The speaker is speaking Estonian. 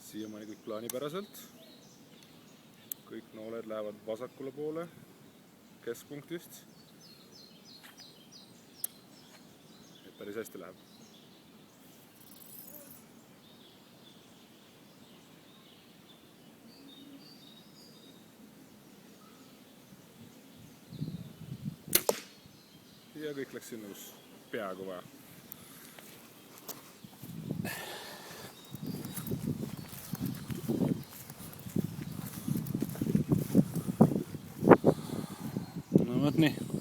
siiamaani kõik plaanipäraselt. Kõik nooled lähevad vasakule poole keskpunktist. Et päris hästi läheb. Ja kõik läks sinna, kus peaaegu vaja. No vot nii.